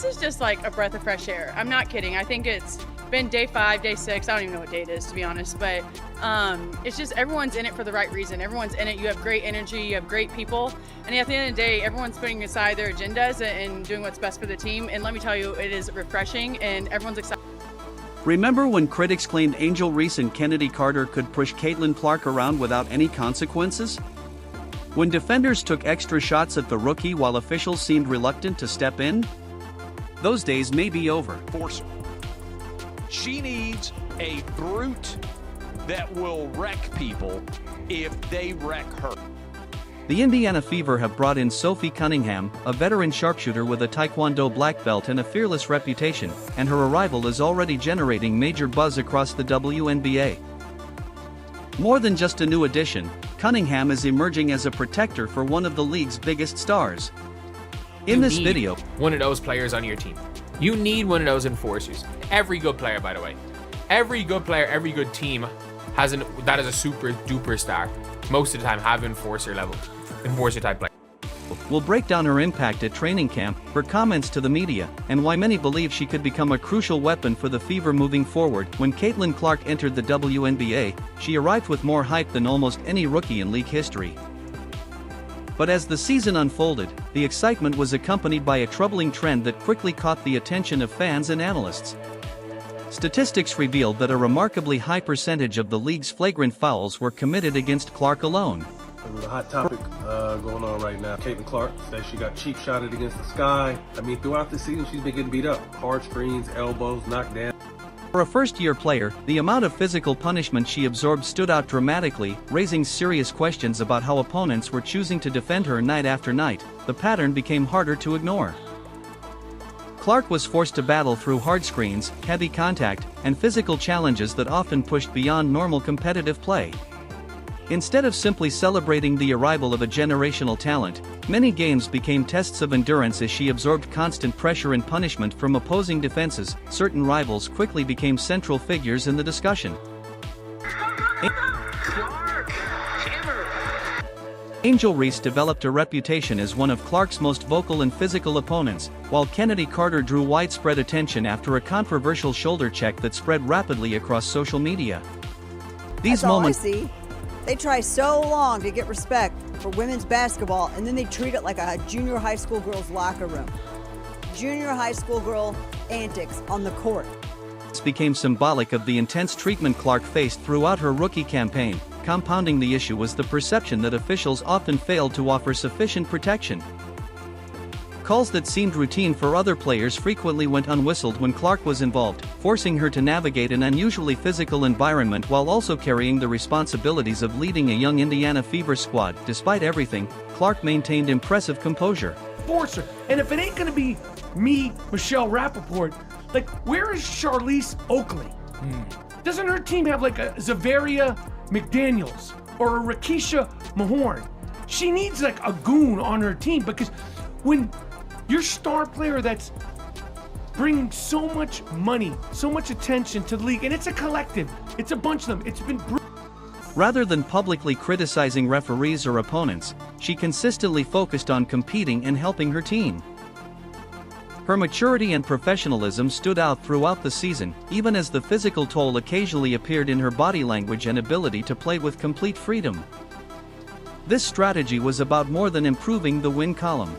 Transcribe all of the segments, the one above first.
This is just like a breath of fresh air. I'm not kidding. I think it's been day 5, day 6. I don't even know what day it is, to be honest. But it's just everyone's in it for the right reason. Everyone's in it. You have great energy. You have great people. And at the end of the day, everyone's putting aside their agendas and doing what's best for the team. And let me tell you, it is refreshing and everyone's excited. Remember when critics claimed Angel Reese and Kennedy Carter could push Caitlin Clark around without any consequences? When defenders took extra shots at the rookie while officials seemed reluctant to step in? Those days may be over. Force. She needs a brute that will wreck people if they wreck her. The Indiana Fever have brought in Sophie Cunningham, a veteran sharpshooter with a Taekwondo black belt and a fearless reputation, and her arrival is already generating major buzz across the WNBA. More than just a new addition, Cunningham is emerging as a protector for one of the league's biggest stars. In this video, one of those players on your team. You need one of those enforcers. Every good player, by the way. Every good player, every good team that is a super duper star. Most of the time have enforcer type player. We'll break down her impact at training camp, her comments to the media, and why many believe she could become a crucial weapon for the Fever moving forward. When Caitlin Clark entered the WNBA, she arrived with more hype than almost any rookie in league history. But as the season unfolded, the excitement was accompanied by a troubling trend that quickly caught the attention of fans and analysts. Statistics revealed that a remarkably high percentage of the league's flagrant fouls were committed against Clark alone. It was a hot topic going on right now. Caitlin Clark says she got cheap shotted against the sky. I mean, throughout the season, she's been getting beat up. Hard screens, elbows, knocked down. For a first-year player, the amount of physical punishment she absorbed stood out dramatically, raising serious questions about how opponents were choosing to defend her night after night. The pattern became harder to ignore. Clark was forced to battle through hard screens, heavy contact, and physical challenges that often pushed beyond normal competitive play. Instead of simply celebrating the arrival of a generational talent, many games became tests of endurance as she absorbed constant pressure and punishment from opposing defenses. Certain rivals quickly became central figures in the discussion. Angel Reese developed a reputation as one of Clark's most vocal and physical opponents, while Kennedy Carter drew widespread attention after a controversial shoulder check that spread rapidly across social media. That's all I see. They try so long to get respect for women's basketball, and then they treat it like a junior high school girl's locker room. Junior high school girl antics on the court. This became symbolic of the intense treatment Clark faced throughout her rookie campaign. Compounding the issue was the perception that officials often failed to offer sufficient protection. Calls that seemed routine for other players frequently went unwhistled when Clark was involved, forcing her to navigate an unusually physical environment while also carrying the responsibilities of leading a young Indiana Fever squad. Despite everything, Clark maintained impressive composure. Forcer, and if it ain't gonna be me, Michelle Rappaport, like, where is Charlize Oakley? Doesn't her team have like a Zavaria McDaniels or a Rakisha Mahorn? She needs like a goon on her team, because when your star player that's bringing so much money, so much attention to the league, and it's a collective, it's a bunch of them, it's been Rather than publicly criticizing referees or opponents, she consistently focused on competing and helping her team. Her maturity and professionalism stood out throughout the season, even as the physical toll occasionally appeared in her body language and ability to play with complete freedom. This strategy was about more than improving the win column.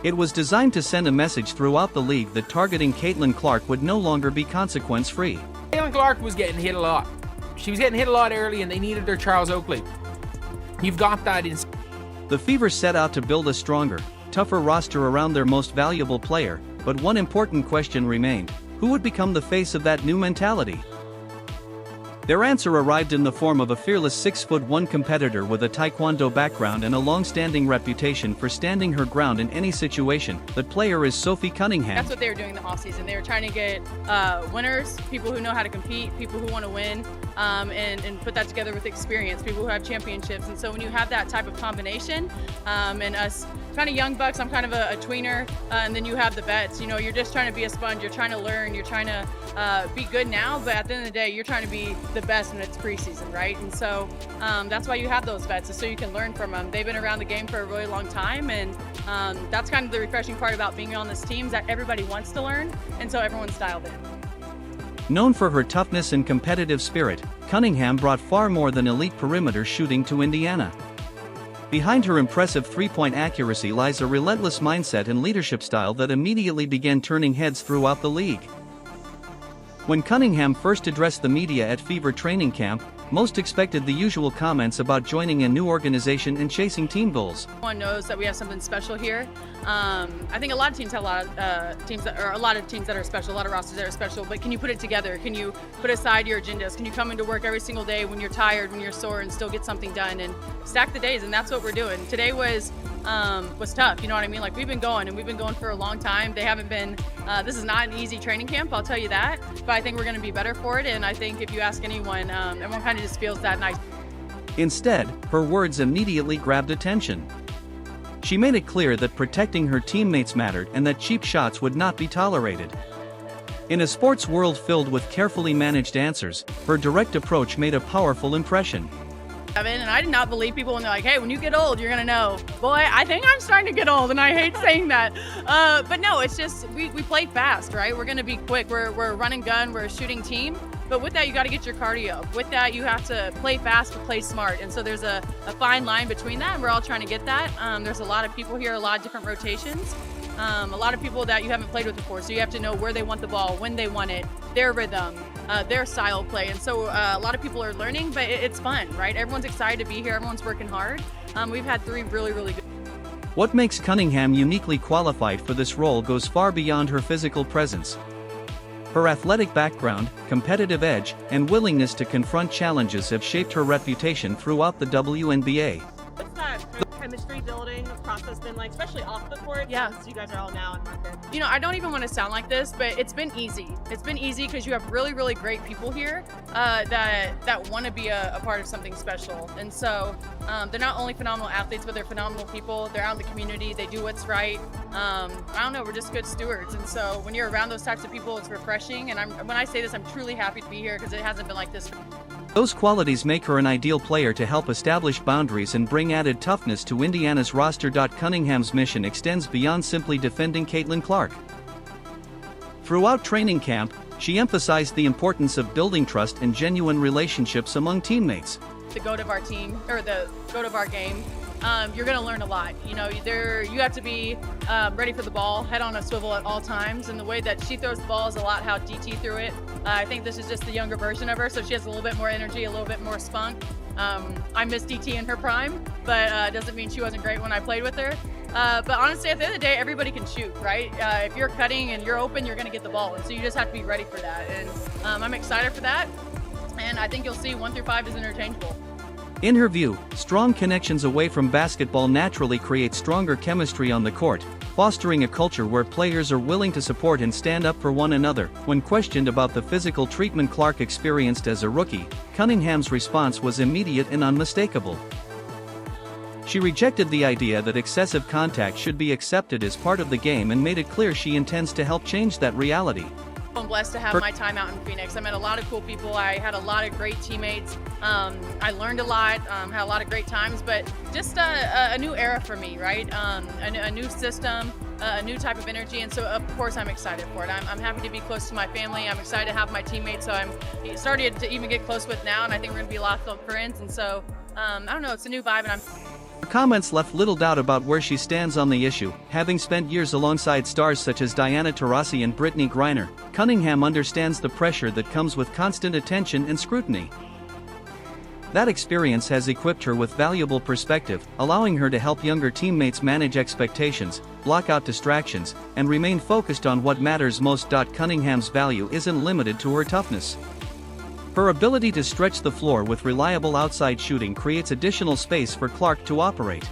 It was designed to send a message throughout the league that targeting Caitlin Clark would no longer be consequence-free. Caitlin Clark was getting hit a lot. She was getting hit a lot early, and they needed their Charles Oakley. You've got that in. The Fever set out to build a stronger, tougher roster around their most valuable player, but one important question remained: who would become the face of that new mentality? Their answer arrived in the form of a fearless 6'1" competitor with a Taekwondo background and a long-standing reputation for standing her ground in any situation. The player is Sophie Cunningham. That's what they were doing the offseason. They were trying to get winners, people who know how to compete, people who want to win, and put that together with experience, people who have championships. And so when you have that type of combination, and us kind of young bucks. I'm kind of a tweener, and then you have the vets. You know, you're just trying to be a sponge. You're trying to learn. You're trying to be good now, but at the end of the day, you're trying to be the best when it's preseason, right? And so that's why you have those vets, is so you can learn from them. They've been around the game for a really long time, and that's kind of the refreshing part about being on this team, is that everybody wants to learn, and so everyone's dialed in. Known for her toughness and competitive spirit, Cunningham brought far more than elite perimeter shooting to Indiana. Behind her impressive three-point accuracy lies a relentless mindset and leadership style that immediately began turning heads throughout the league. When Cunningham first addressed the media at Fever training camp, most expected the usual comments about joining a new organization and chasing team goals. Everyone knows that we have something special here. I think a lot of teams have a lot of teams that are special, a lot of rosters that are special, but can you put it together? Can you put aside your agendas? Can you come into work every single day when you're tired, when you're sore, and still get something done and stack the days? And that's what we're doing. Today was tough, you know what I mean? Like, we've been going for a long time. They haven't been, this is not an easy training camp, I'll tell you that, but I think we're gonna be better for it, and I think if you ask anyone, everyone kind of just feels that nice. Instead, her words immediately grabbed attention. She made it clear that protecting her teammates mattered and that cheap shots would not be tolerated. In a sports world filled with carefully managed answers, her direct approach made a powerful impression. And I did not believe people when they're like, hey, when you get old, you're gonna know. Boy, I think I'm starting to get old, and I hate saying that. But no, it's just, we play fast, right? We're gonna be quick. We're a run and gun, we're a shooting team. But with that, you gotta get your cardio up. With that, you have to play fast to play smart. And so there's a fine line between that, and we're all trying to get that. There's a lot of people here, a lot of different rotations. A lot of people that you haven't played with before, so you have to know where they want the ball, when they want it, their rhythm, their style of play. And so a lot of people are learning, but it's fun, right? Everyone's excited to be here, everyone's working hard. We've had 3 really, really good. What makes Cunningham uniquely qualified for this role goes far beyond her physical presence. Her athletic background, competitive edge, and willingness to confront challenges have shaped her reputation throughout the WNBA. What's that chemistry building process been like, especially off the court? Yeah. Since you guys are all now in market. You know, I don't even want to sound like this, but it's been easy. It's been easy because you have really, really great people here that want to be a part of something special. And so they're not only phenomenal athletes, but they're phenomenal people. They're out in the community. They do what's right. I don't know, we're just good stewards. And so when you're around those types of people, it's refreshing. And when I say this, I'm truly happy to be here because it hasn't been like this. Those qualities make her an ideal player to help establish boundaries and bring added toughness to Indiana's roster. Cunningham's mission extends beyond simply defending Caitlin Clark. Throughout training camp, she emphasized the importance of building trust and genuine relationships among teammates. The goat of our team, or the goat of our game, you're going to learn a lot. You know, you have to be ready for the ball, head on a swivel at all times, and the way that she throws the ball is a lot how DT threw it. I think this is just the younger version of her, so she has a little bit more energy, a little bit more spunk. I miss DT in her prime, but doesn't mean she wasn't great when I played with her. But honestly, at the end of the day, everybody can shoot, right? If you're cutting and you're open, you're going to get the ball, and so you just have to be ready for that. And I'm excited for that, and I think you'll see 1 through 5 is interchangeable. In her view, strong connections away from basketball naturally create stronger chemistry on the court, fostering a culture where players are willing to support and stand up for one another. When questioned about the physical treatment Clark experienced as a rookie, Cunningham's response was immediate and unmistakable. She rejected the idea that excessive contact should be accepted as part of the game and made it clear she intends to help change that reality. I'm blessed to have my time out in Phoenix. I met a lot of cool people. I had a lot of great teammates. I learned a lot, had a lot of great times, but just a new era for me, right? A new system, a new type of energy, and so of course I'm excited for it. I'm happy to be close to my family. I'm excited to have my teammates, so I'm started to even get close with now, and I think we're gonna be a lot of friends, and so I don't know, it's a new vibe, and I'm. Her comments left little doubt about where she stands on the issue. Having spent years alongside stars such as Diana Taurasi and Brittany Griner, Cunningham understands the pressure that comes with constant attention and scrutiny. That experience has equipped her with valuable perspective, allowing her to help younger teammates manage expectations, block out distractions, and remain focused on what matters most. Cunningham's value isn't limited to her toughness. Her ability to stretch the floor with reliable outside shooting creates additional space for Clark to operate.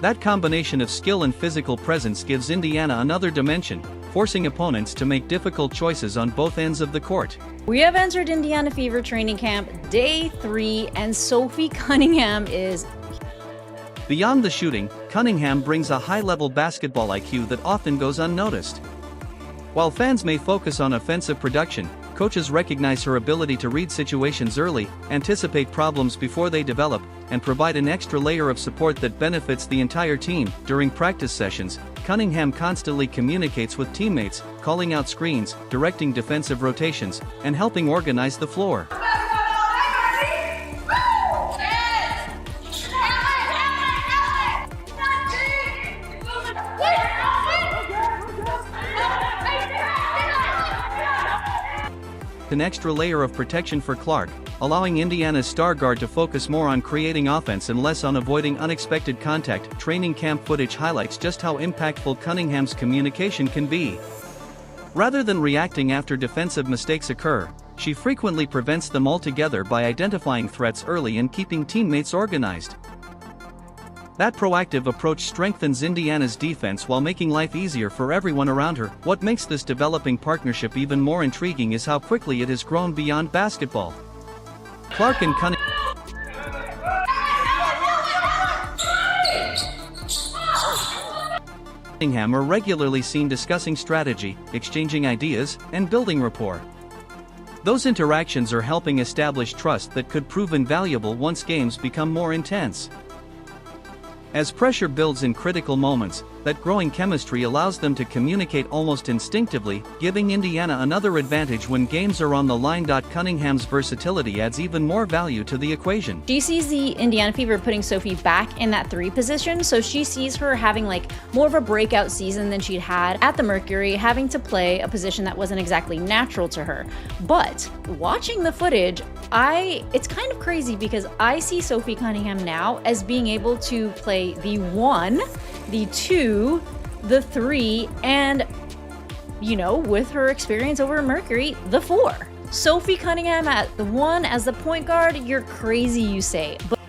That combination of skill and physical presence gives Indiana another dimension, forcing opponents to make difficult choices on both ends of the court. We have entered Indiana Fever training camp day 3, and Sophie Cunningham is Beyond the shooting, Cunningham brings a high-level basketball IQ that often goes unnoticed. While fans may focus on offensive production, coaches recognize her ability to read situations early, anticipate problems before they develop, and provide an extra layer of support that benefits the entire team. During practice sessions, Cunningham constantly communicates with teammates, calling out screens, directing defensive rotations, and helping organize the floor. An extra layer of protection for Clark, allowing Indiana's star guard to focus more on creating offense and less on avoiding unexpected contact. Training camp footage highlights just how impactful Cunningham's communication can be. Rather than reacting after defensive mistakes occur, she frequently prevents them altogether by identifying threats early and keeping teammates organized. That proactive approach strengthens Indiana's defense while making life easier for everyone around her. What makes this developing partnership even more intriguing is how quickly it has grown beyond basketball. Clark and Cunningham are regularly seen discussing strategy, exchanging ideas, and building rapport. Those interactions are helping establish trust that could prove invaluable once games become more intense. As pressure builds in critical moments, that growing chemistry allows them to communicate almost instinctively, giving Indiana another advantage when games are on the line. Cunningham's versatility adds even more value to the equation. She sees the Indiana Fever putting Sophie back in that 3 position, so she sees her having like more of a breakout season than she'd had at the Mercury, having to play a position that wasn't exactly natural to her. But watching the footage, it's kind of crazy because I see Sophie Cunningham now as being able to play the 1, the 2, the 3, and, you know, with her experience over at Mercury, the 4. Sophie Cunningham at the 1 as the point guard, you're crazy, you say. But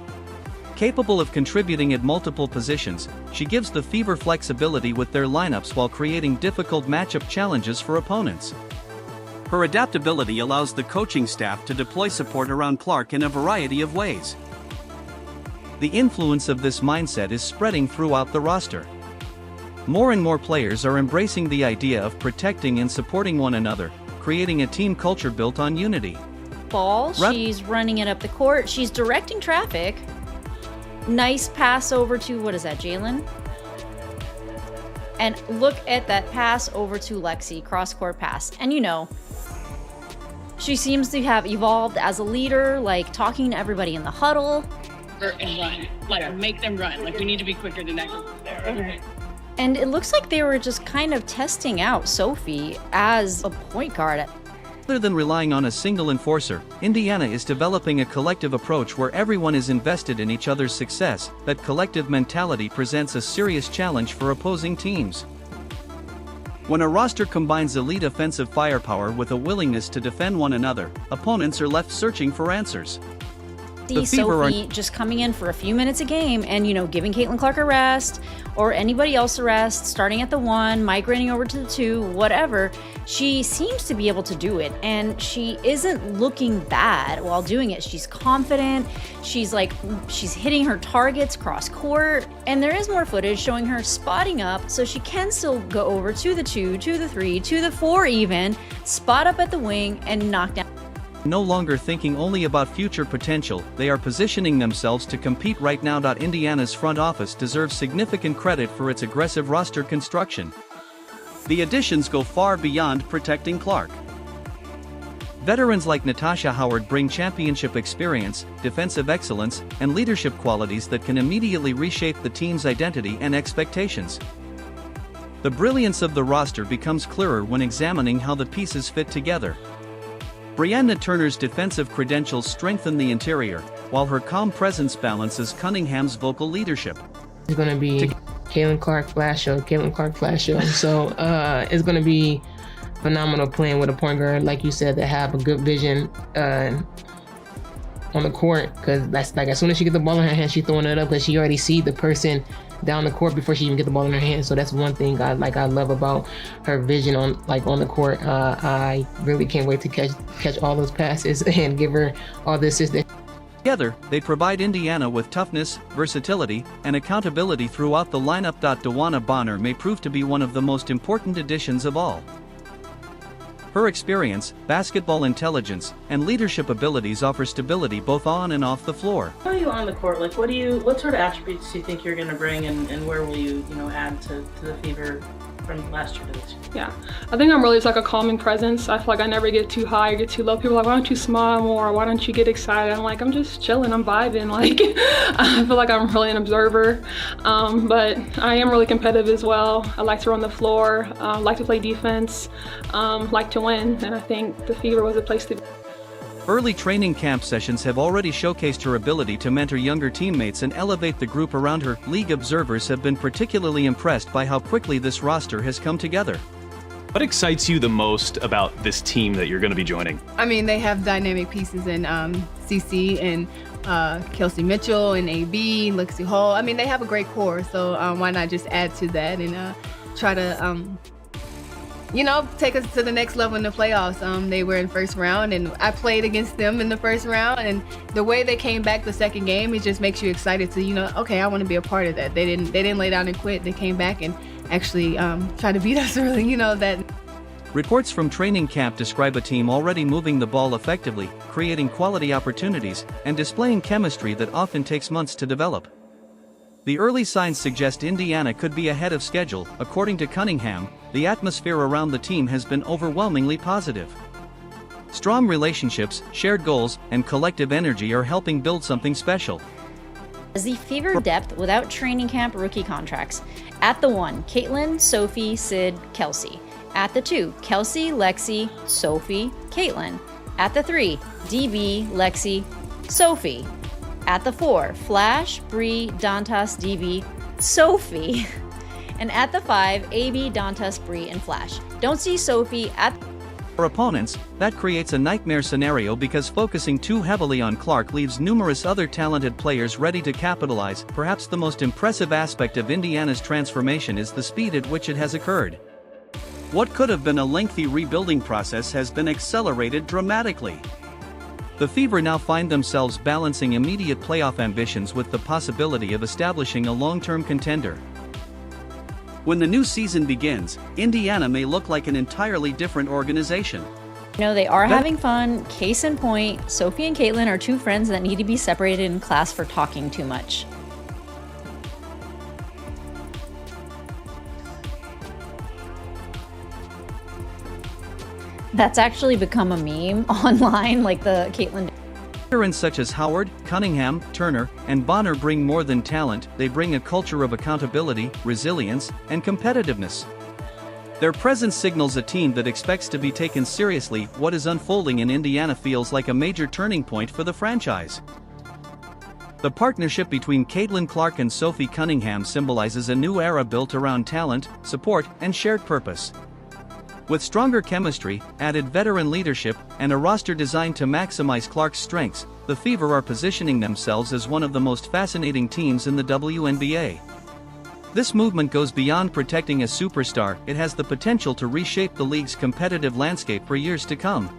capable of contributing at multiple positions, she gives the Fever flexibility with their lineups while creating difficult matchup challenges for opponents. Her adaptability allows the coaching staff to deploy support around Clark in a variety of ways. The influence of this mindset is spreading throughout the roster. More and more players are embracing the idea of protecting and supporting one another, creating a team culture built on unity. Ball, she's running it up the court, she's directing traffic. Nice pass over to, what is that, Jalen? And look at that pass over to Lexi, cross-court pass. And you know, she seems to have evolved as a leader, like talking to everybody in the huddle. And run, like make them run. Like we need to be quicker than that. Okay. And it looks like they were just kind of testing out Sophie as a point guard. Rather than relying on a single enforcer, Indiana is developing a collective approach where everyone is invested in each other's success. That collective mentality presents a serious challenge for opposing teams. When a roster combines elite offensive firepower with a willingness to defend one another, opponents are left searching for answers. See Sophie just coming in for a few minutes a game and, you know, giving Caitlin Clark a rest or anybody else a rest, starting at the 1, migrating over to the 2, whatever. She seems to be able to do it, and she isn't looking bad while doing it. She's confident. She's hitting her targets cross court, and there is more footage showing her spotting up so she can still go over to the 2, to the 3, to the 4 even, spot up at the wing and knock down. No longer thinking only about future potential, they are positioning themselves to compete right now. Indiana's front office deserves significant credit for its aggressive roster construction. The additions go far beyond protecting Clark. Veterans like Natasha Howard bring championship experience, defensive excellence, and leadership qualities that can immediately reshape the team's identity and expectations. The brilliance of the roster becomes clearer when examining how the pieces fit together. Brianna Turner's defensive credentials strengthen the interior, while her calm presence balances Cunningham's vocal leadership. It's going to be Caitlin Clark flash show. So it's going to be phenomenal playing with a point guard, like you said, that have a good vision on the court. Because that's like, as soon as she gets the ball in her hand, she's throwing it up because she already sees the person down the court before she even get the ball in her hand. So that's one thing I love about her vision on the court. I really can't wait to catch all those passes and give her all the assists. Together, they provide Indiana with toughness, versatility, and accountability throughout the lineup. DeWanna Bonner may prove to be one of the most important additions of all. Her experience, basketball intelligence, and leadership abilities offer stability both on and off the floor. How are you on the court? Like, what sort of attributes do you think you're going to bring, and where will you add to the Fever from last year to this year? Yeah, I think I'm really just like a calming presence. I feel like I never get too high or get too low. People are like, why don't you smile more? Why don't you get excited? I'm like, I'm just chilling, I'm vibing. Like, I feel like I'm really an observer, but I am really competitive as well. I like to run the floor, like to play defense, like to win, and I think the Fever was a place to be. Early training camp sessions have already showcased her ability to mentor younger teammates and elevate the group around her. League observers have been particularly impressed by how quickly this roster has come together. What excites you the most about this team that you're going to be joining? I mean, they have dynamic pieces in CC and Kelsey Mitchell and AB, Lexi Hall. I mean, they have a great core, so why not just add to that and try to take us to the next level in the playoffs. They were in first round, and I played against them in the first round, and the way they came back the second game, it just makes you excited to, okay, I want to be a part of that. They didn't lay down and quit. They came back and actually try to beat us early, that. Reports from training camp describe a team already moving the ball effectively, creating quality opportunities, and displaying chemistry that often takes months to develop. The early signs suggest Indiana could be ahead of schedule. According to Cunningham, the atmosphere around the team has been overwhelmingly positive. Strong relationships, shared goals, and collective energy are helping build something special. As the Fever depth without training camp rookie contracts. At the 1, Caitlin, Sophie, Sid, Kelsey. At the 2, Kelsey, Lexi, Sophie, Caitlin. At the 3, DB, Lexi, Sophie. At the 4, Flash, Bree, Dantas, DB, Sophie. And at the 5, AB, Dantas, Bree, and Flash. Don't see Sophie at. For opponents, that creates a nightmare scenario because focusing too heavily on Clark leaves numerous other talented players ready to capitalize. Perhaps the most impressive aspect of Indiana's transformation is the speed at which it has occurred. What could have been a lengthy rebuilding process has been accelerated dramatically. The Fever now find themselves balancing immediate playoff ambitions with the possibility of establishing a long-term contender. When the new season begins, Indiana may look like an entirely different organization. They are having fun. Case in point, Sophie and Caitlin are two friends that need to be separated in class for talking too much. That's actually become a meme online, like the Caitlin. Veterans such as Howard, Cunningham, Turner, and Bonner bring more than talent. They bring a culture of accountability, resilience, and competitiveness. Their presence signals a team that expects to be taken seriously. What is unfolding in Indiana feels like a major turning point for the franchise. The partnership between Caitlin Clark and Sophie Cunningham symbolizes a new era built around talent, support, and shared purpose. With stronger chemistry, added veteran leadership, and a roster designed to maximize Clark's strengths, the Fever are positioning themselves as one of the most fascinating teams in the WNBA. This movement goes beyond protecting a superstar. It has the potential to reshape the league's competitive landscape for years to come.